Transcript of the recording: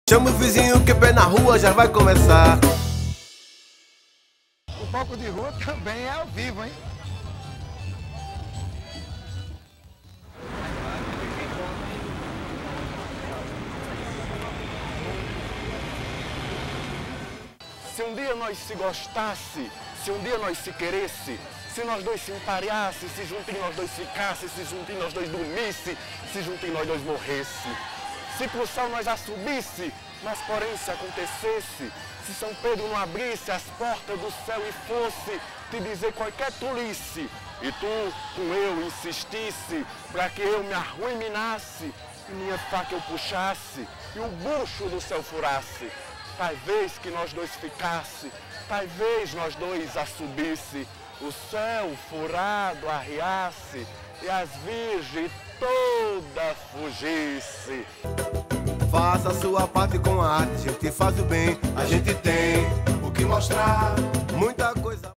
Chama o vizinho que pé na rua já vai começar. O palco de rua também é ao vivo, hein? Se um dia nós se gostasse, se um dia nós se queresse, se nós dois se empareasse, se juntinho nós dois ficasse, se juntinho nós dois dormisse, se juntinho nós dois morresse. Se pro céu nós a subisse, mas porém se acontecesse, se São Pedro não abrisse as portas do céu e fosse te dizer qualquer tolice, e tu com eu insistisse para que eu me arruinasse, e minha faca eu puxasse, e o bucho do céu furasse, talvez que nós dois ficasse, talvez nós dois a subisse, o céu furado arriasse, e as virgens toda fugisse. Faça a sua parte com a arte, a gente faz o bem, a gente tem o que mostrar, muita coisa.